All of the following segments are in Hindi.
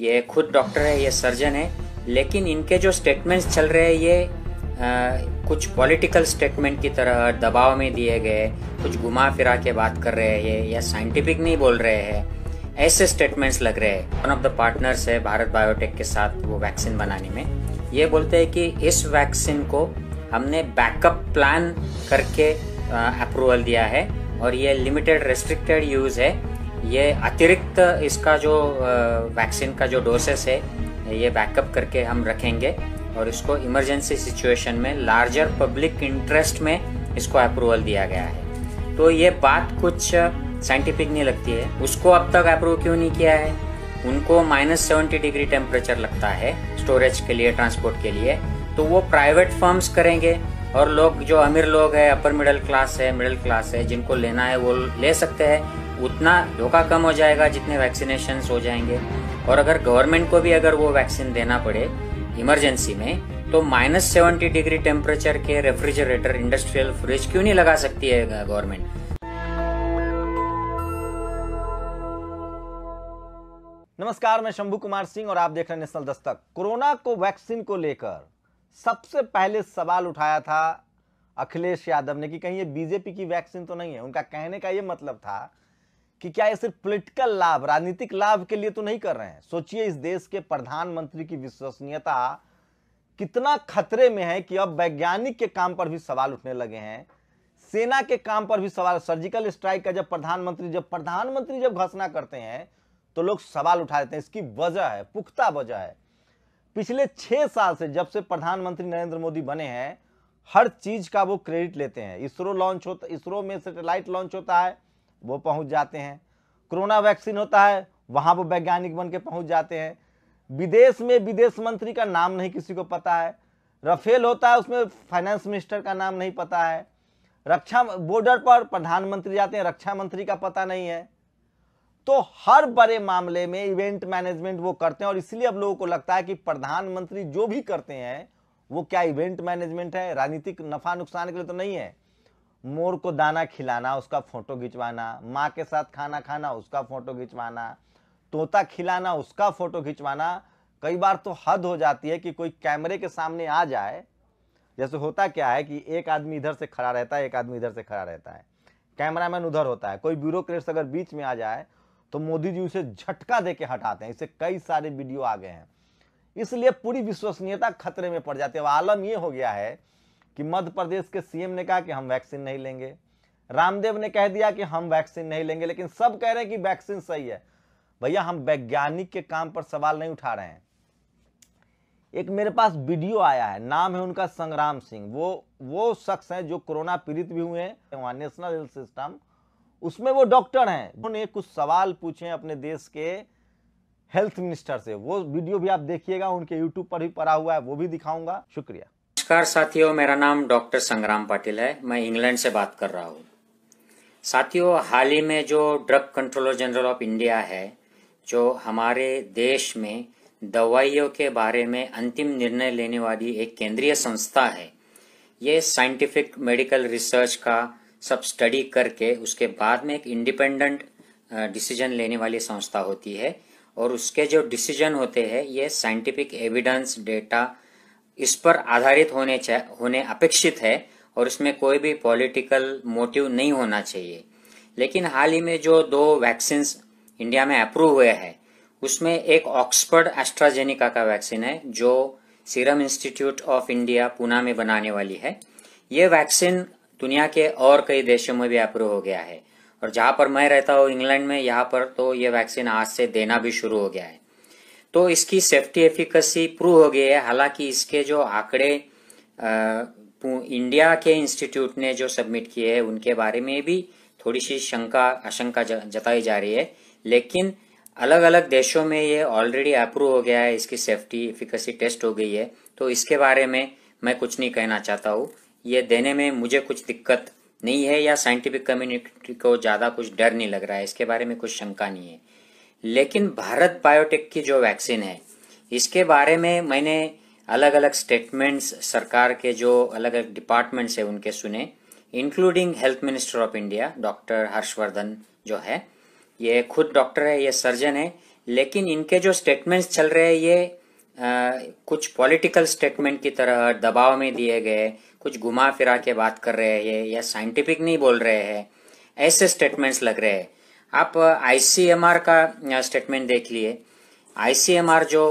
ये खुद डॉक्टर है, ये सर्जन है, लेकिन इनके जो स्टेटमेंट्स चल रहे हैं ये कुछ पॉलिटिकल स्टेटमेंट की तरह दबाव में दिए गए, कुछ घुमा फिरा के बात कर रहे हैं ये, या साइंटिफिक नहीं बोल रहे हैं, ऐसे स्टेटमेंट्स लग रहे हैं। वन ऑफ द पार्टनर्स है भारत बायोटेक के साथ वो वैक्सीन बनाने में, ये बोलते हैं कि इस वैक्सीन को हमने बैकअप प्लान करके अप्रूवल दिया है और ये लिमिटेड रेस्ट्रिक्टेड यूज है। ये अतिरिक्त इसका जो वैक्सीन का जो डोसेस है ये बैकअप करके हम रखेंगे और इसको इमरजेंसी सिचुएशन में लार्जर पब्लिक इंटरेस्ट में इसको अप्रूवल दिया गया है। तो ये बात कुछ साइंटिफिक नहीं लगती है। उसको अब तक अप्रूव क्यों नहीं किया है? उनको -70 डिग्री टेम्परेचर लगता है स्टोरेज के लिए, ट्रांसपोर्ट के लिए, तो वो प्राइवेट फर्म्स करेंगे और लोग जो अमीर लोग है, अपर मिडिल क्लास है, मिडिल क्लास है, जिनको लेना है वो ले सकते हैं। उतना धोखा कम हो जाएगा जितने वैक्सीनेशन हो जाएंगे। और अगर गवर्नमेंट को भी अगर वो वैक्सीन देना पड़े इमरजेंसी में, तो -70 डिग्री टेम्परेचर के रेफ्रिजरेटर, इंडस्ट्रियल फ्रिज क्यों नहीं लगा सकती है गवर्नमेंट? नमस्कार, मैं शंभू कुमार सिंह और आप देख रहे हैं नेशनल दस्तक। कोरोना को वैक्सीन को लेकर सबसे पहले सवाल उठाया था अखिलेश यादव ने कि कहीं ये बीजेपी की वैक्सीन तो नहीं है। उनका कहने का ये मतलब था कि क्या ये सिर्फ पॉलिटिकल लाभ, राजनीतिक लाभ के लिए तो नहीं कर रहे हैं। सोचिए, इस देश के प्रधानमंत्री की विश्वसनीयता कितना खतरे में है कि अब वैज्ञानिक के काम पर भी सवाल उठने लगे हैं, सेना के काम पर भी सवाल। सर्जिकल स्ट्राइक का जब प्रधानमंत्री जब घोषणा करते हैं तो लोग सवाल उठा देते हैं। इसकी वजह है, पुख्ता वजह है, पिछले 6 साल से जब से प्रधानमंत्री नरेंद्र मोदी बने हैं, हर चीज का वो क्रेडिट लेते हैं। इसरो में सैटेलाइट लॉन्च होता है, वो पहुंच जाते हैं। कोरोना वैक्सीन होता है, वहां वो वैज्ञानिक बन के पहुंच जाते हैं। विदेश में विदेश मंत्री का नाम नहीं किसी को पता है। राफेल होता है, उसमें फाइनेंस मिनिस्टर का नाम नहीं पता है। रक्षा बॉर्डर पर प्रधानमंत्री जाते हैं, रक्षा मंत्री का पता नहीं है। तो हर बड़े मामले में इवेंट मैनेजमेंट वो करते हैं और इसलिए अब लोगों को लगता है कि प्रधानमंत्री जो भी करते हैं वो क्या इवेंट मैनेजमेंट है, राजनीतिक नफा नुकसान के लिए तो नहीं है। मोर को दाना खिलाना, उसका फोटो खिंचवाना, माँ के साथ खाना खाना, उसका फोटो खिंचवाना, तोता खिलाना, उसका फोटो खिंचवाना। कई बार तो हद हो जाती है कि कोई कैमरे के सामने आ जाए। जैसे होता क्या है कि एक आदमी इधर से खड़ा रहता है, एक आदमी इधर से खड़ा रहता है, कैमरामैन उधर होता है, कोई ब्यूरोक्रेट्स अगर बीच में आ जाए तो मोदी जी उसे झटका दे के हटाते हैं। इससे कई सारे वीडियो आ गए हैं, इसलिए पूरी विश्वसनीयता खतरे में पड़ जाती है। आलम यह हो गया है कि मध्य प्रदेश के सीएम ने कहा कि हम वैक्सीन नहीं लेंगे, रामदेव ने कह दिया कि हम वैक्सीन नहीं लेंगे, लेकिन सब कह रहे हैं कि वैक्सीन सही है। भैया, हम वैज्ञानिक के काम पर सवाल नहीं उठा रहे हैं। एक मेरे पास वीडियो आया है, नाम है उनका संग्राम सिंह। वो शख्स हैं जो कोरोना पीड़ित भी हुए हैं, वहां नेशनल हेल्थ सिस्टम, उसमें वो डॉक्टर हैं। उन्होंने कुछ सवाल पूछे अपने देश के हेल्थ मिनिस्टर से। वो वीडियो भी आप देखिएगा, उनके यूट्यूब पर भी पड़ा हुआ है, वो भी दिखाऊंगा। शुक्रिया। नमस्कार साथियों, मेरा नाम डॉक्टर संग्राम पाटिल है, मैं इंग्लैंड से बात कर रहा हूँ। साथियों, हाल ही में जो drug controller general of India है, जो हमारे देश में दवाइयों के बारे में अंतिम निर्णय लेने वाली एक केंद्रीय संस्था है, ये साइंटिफिक मेडिकल रिसर्च का सब स्टडी करके उसके बाद में एक इंडिपेंडेंट डिसीजन लेने वाली संस्था होती है। और उसके जो डिसीजन होते हैं ये साइंटिफिक एविडेंस, डेटा इस पर आधारित होने अपेक्षित है और इसमें कोई भी पॉलिटिकल मोटिव नहीं होना चाहिए। लेकिन हाल ही में जो 2 वैक्सीन इंडिया में अप्रूव हुए हैं, उसमें एक ऑक्सफोर्ड एस्ट्राजेनिका का वैक्सीन है जो serum institute of India Poona में बनाने वाली है। ये वैक्सीन दुनिया के और कई देशों में भी अप्रूव हो गया है और जहां पर मैं रहता हूँ इंग्लैंड में, यहाँ पर तो ये वैक्सीन आज से देना भी शुरू हो गया है। तो इसकी सेफ्टी एफिकेसी प्रूव हो गई है। हालांकि इसके जो आंकड़े इंडिया के इंस्टीट्यूट ने जो सबमिट किए हैं उनके बारे में भी थोड़ी सी आशंका जताई जा रही है, लेकिन अलग अलग देशों में ये ऑलरेडी अप्रूव हो गया है, इसकी सेफ्टी एफिकेसी टेस्ट हो गई है। तो इसके बारे में मैं कुछ नहीं कहना चाहता हूँ। ये देने में मुझे कुछ दिक्कत नहीं है या साइंटिफिक कम्युनिटी को ज्यादा कुछ डर नहीं लग रहा है, इसके बारे में कुछ शंका नहीं है। लेकिन भारत बायोटेक की जो वैक्सीन है, इसके बारे में मैंने अलग अलग स्टेटमेंट्स सरकार के जो अलग अलग डिपार्टमेंट्स है उनके सुने, including health minister of India doctor Harshvardhan जो है, ये खुद डॉक्टर है, ये सर्जन है, लेकिन इनके जो स्टेटमेंट्स चल रहे हैं ये कुछ पॉलिटिकल स्टेटमेंट की तरह दबाव में दिए गए, कुछ घुमा फिरा के बात कर रहे हैं या साइंटिफिक नहीं बोल रहे हैं, ऐसे स्टेटमेंट्स लग रहे हैं। आप आईसीएमआर का स्टेटमेंट देख लिए। आईसीएमआर जो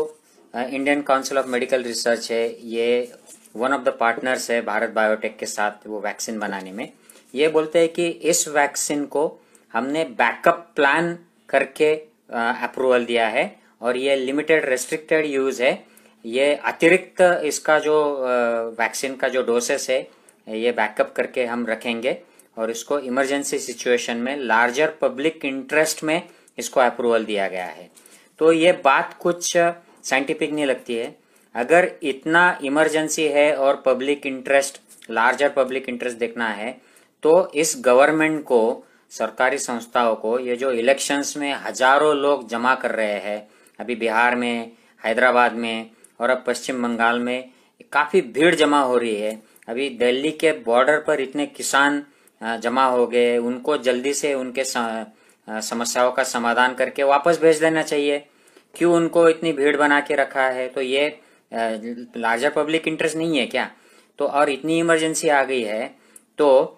Indian council of medical research है, ये वन ऑफ द पार्टनर्स है भारत बायोटेक के साथ वो वैक्सीन बनाने में। ये बोलते हैं कि इस वैक्सीन को हमने बैकअप प्लान करके अप्रूवल दिया है और ये लिमिटेड रेस्ट्रिक्टेड यूज है। ये अतिरिक्त इसका जो वैक्सीन का जो डोसेस है ये बैकअप करके हम रखेंगे और इसको इमरजेंसी सिचुएशन में लार्जर पब्लिक इंटरेस्ट में इसको अप्रूवल दिया गया है। तो ये बात कुछ साइंटिफिक नहीं लगती है। अगर इतना इमरजेंसी है और public interest, larger public interest देखना है तो इस गवर्नमेंट को, सरकारी संस्थाओं को, ये जो इलेक्शंस में हजारों लोग जमा कर रहे हैं, अभी बिहार में, हैदराबाद में और अब पश्चिम बंगाल में काफी भीड़ जमा हो रही है। अभी दिल्ली के बॉर्डर पर इतने किसान जमा हो गए, उनको जल्दी से उनके समस्याओं का समाधान करके वापस भेज देना चाहिए। क्यों उनको इतनी भीड़ बना के रखा है? तो ये लार्जर पब्लिक इंटरेस्ट नहीं है क्या? तो और इतनी इमरजेंसी आ गई है तो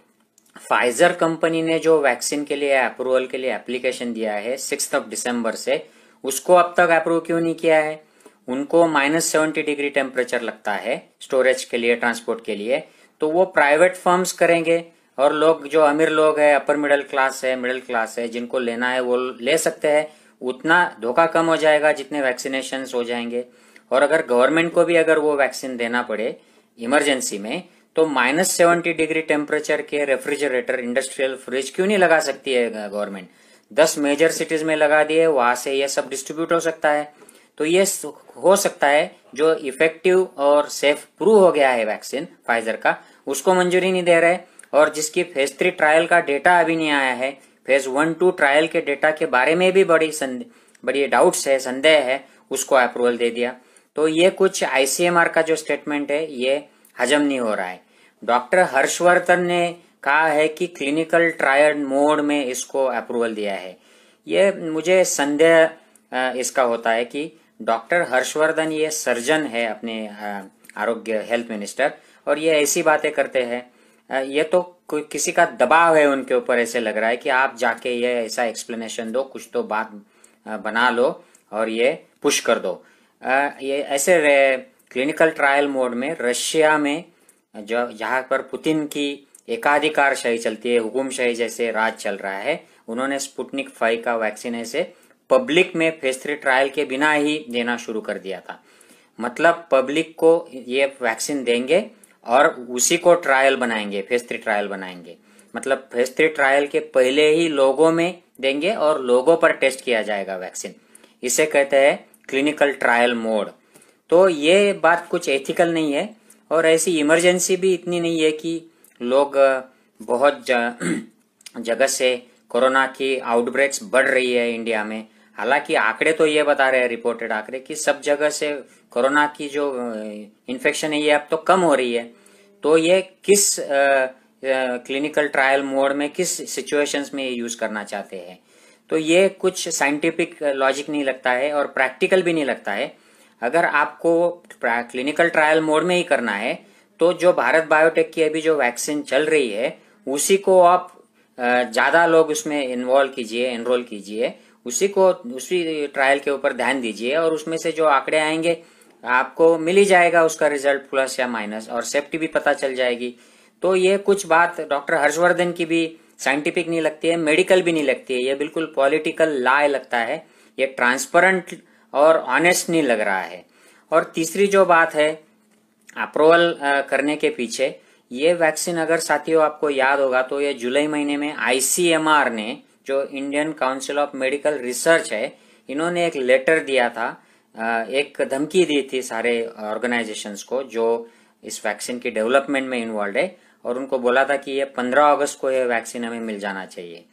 फाइजर कंपनी ने जो वैक्सीन के लिए अप्रूवल के लिए एप्लीकेशन दिया है 6 दिसंबर से, उसको अब तक अप्रूव क्यों नहीं किया है? उनको -70 डिग्री टेम्परेचर लगता है स्टोरेज के लिए, ट्रांसपोर्ट के लिए। तो वो प्राइवेट फर्म्स करेंगे और लोग जो अमीर लोग है, अपर मिडिल क्लास है, जिनको लेना है वो ले सकते हैं। उतना धोखा कम हो जाएगा जितने वैक्सीनेशन हो जाएंगे। और अगर गवर्नमेंट को भी अगर वो वैक्सीन देना पड़े इमरजेंसी में तो -70 डिग्री टेम्परेचर के रेफ्रिजरेटर, इंडस्ट्रियल फ्रिज क्यों नहीं लगा सकती है गवर्नमेंट? 10 मेजर सिटीज में लगा दिए, वहां से ये सब डिस्ट्रीब्यूट हो सकता है। तो ये हो सकता है जो इफेक्टिव और सेफ प्रूव हो गया है वैक्सीन फाइजर का, उसको मंजूरी नहीं दे रहे, और जिसकी फेज 3 ट्रायल का डेटा अभी नहीं आया है, फेज 1-2 ट्रायल के डेटा के बारे में भी बड़ी डाउट्स है, संदेह है, उसको अप्रूवल दे दिया। तो ये कुछ आईसीएमआर का जो स्टेटमेंट है ये हजम नहीं हो रहा है। डॉक्टर हर्षवर्धन ने कहा है कि क्लिनिकल ट्रायल मोड में इसको अप्रूवल दिया है। ये मुझे संदेह इसका होता है कि डॉक्टर हर्षवर्धन ये सर्जन है, अपने आरोग्य हेल्थ मिनिस्टर, और ये ऐसी बातें करते हैं। ये तो कोई किसी का दबाव है उनके ऊपर, ऐसे लग रहा है कि आप जाके ये ऐसा एक्सप्लेनेशन दो, कुछ तो बात बना लो और ये पुश कर दो। ये ऐसे क्लिनिकल ट्रायल मोड में रशिया में जो जहां पर पुतिन की एकाधिकारशाही चलती है, हुकुमशाही जैसे राज चल रहा है, उन्होंने स्पुतनिक 5 का वैक्सीन ऐसे पब्लिक में फेज 3 ट्रायल के बिना ही देना शुरू कर दिया था। मतलब पब्लिक को ये वैक्सीन देंगे और उसी को ट्रायल बनाएंगे, फेज 3 ट्रायल बनाएंगे। मतलब फेज 3 ट्रायल के पहले ही लोगों में देंगे और लोगों पर टेस्ट किया जाएगा वैक्सीन। इसे कहते हैं क्लिनिकल ट्रायल मोड। तो ये बात कुछ एथिकल नहीं है और ऐसी इमरजेंसी भी इतनी नहीं है कि लोग बहुत जगह से कोरोना की आउटब्रेक्स बढ़ रही है इंडिया में। हालांकि आंकड़े तो ये बता रहे हैं, रिपोर्टेड आंकड़े, कि सब जगह से कोरोना की जो इन्फेक्शन है ये अब तो कम हो रही है। तो ये किस क्लिनिकल ट्रायल मोड में, किस सिचुएशंस में ये यूज करना चाहते हैं? तो ये कुछ साइंटिफिक लॉजिक नहीं लगता है और प्रैक्टिकल भी नहीं लगता है। अगर आपको क्लिनिकल ट्रायल मोड में ही करना है तो जो भारत बायोटेक की अभी जो वैक्सीन चल रही है उसी को आप ज्यादा लोग उसमें इन्वॉल्व कीजिए, एनरोल कीजिए, उसी ट्रायल के ऊपर ध्यान दीजिए और उसमें से जो आंकड़े आएंगे आपको मिल ही जाएगा उसका रिजल्ट, प्लस या माइनस, और सेफ्टी भी पता चल जाएगी। तो ये कुछ बात डॉक्टर हर्षवर्धन की भी साइंटिफिक नहीं लगती है, मेडिकल भी नहीं लगती है, ये बिल्कुल पॉलिटिकल लाई लगता है। ये ट्रांसपेरेंट और ऑनेस्ट नहीं लग रहा है। और तीसरी जो बात है अप्रूवल करने के पीछे, ये वैक्सीन अगर साथियों आपको याद होगा तो ये जुलाई महीने में आईसीएमआर ने, जो Indian council of medical research है, इन्होंने एक लेटर दिया था, एक धमकी दी थी सारे ऑर्गेनाइजेशंस को जो इस वैक्सीन की डेवलपमेंट में इन्वॉल्व है, और उनको बोला था कि ये 15 अगस्त को ये वैक्सीन हमें मिल जाना चाहिए।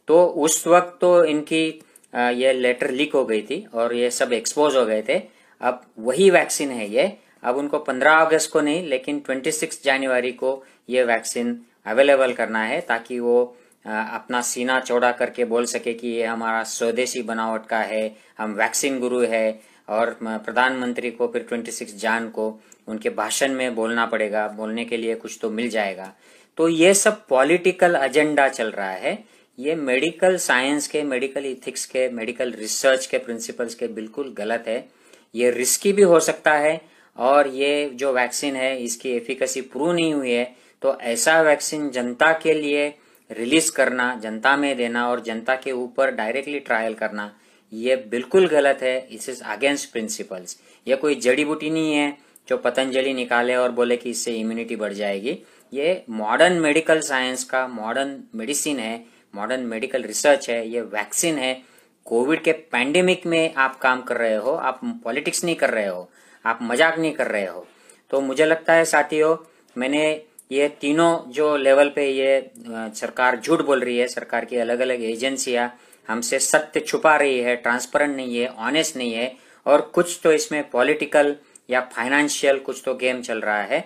तो उस वक्त तो इनकी ये लेटर लीक हो गई थी और ये सब एक्सपोज हो गए थे। अब वही वैक्सीन है ये, अब उनको 15 अगस्त को नहीं लेकिन 26 जनवरी को ये वैक्सीन अवेलेबल करना है ताकि वो अपना सीना चौड़ा करके बोल सके कि ये हमारा स्वदेशी बनावट का है, हम वैक्सीन गुरु है, और प्रधानमंत्री को फिर 26 जान को उनके भाषण में बोलना पड़ेगा, बोलने के लिए कुछ तो मिल जाएगा। तो ये सब पॉलिटिकल एजेंडा चल रहा है। ये मेडिकल साइंस के, मेडिकल इथिक्स के, मेडिकल रिसर्च के प्रिंसिपल्स के बिल्कुल गलत है। ये रिस्की भी हो सकता है, और ये जो वैक्सीन है इसकी एफिकेसी प्रूव नहीं हुई है, तो ऐसा वैक्सीन जनता के लिए रिलीज करना, जनता में देना और जनता के ऊपर डायरेक्टली ट्रायल करना, ये बिल्कुल गलत है। इस इज अगेंस्ट प्रिंसिपल्स। ये कोई जड़ी बूटी नहीं है जो पतंजलि निकाले और बोले कि इससे इम्यूनिटी बढ़ जाएगी। ये मॉडर्न मेडिकल साइंस का मॉडर्न मेडिसिन है, मॉडर्न मेडिकल रिसर्च है, ये वैक्सीन है। कोविड के पैंडेमिक में आप काम कर रहे हो, आप पॉलिटिक्स नहीं कर रहे हो, आप मजाक नहीं कर रहे हो। तो मुझे लगता है साथियों, मैंने ये तीनों जो लेवल पे ये सरकार झूठ बोल रही है, सरकार की अलग अलग एजेंसियां हमसे सत्य छुपा रही है, ट्रांसपेरेंट नहीं है, ऑनेस्ट नहीं है, और कुछ तो इसमें पॉलिटिकल या फाइनेंशियल कुछ तो गेम चल रहा है।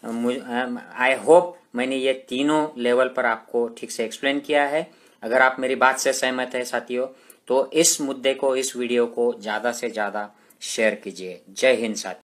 आई होप मैंने ये तीनों लेवल पर आपको ठीक से एक्सप्लेन किया है। अगर आप मेरी बात से सहमत है साथियों, तो इस मुद्दे को, इस वीडियो को ज्यादा से ज्यादा शेयर कीजिए। जय हिंद साथियों।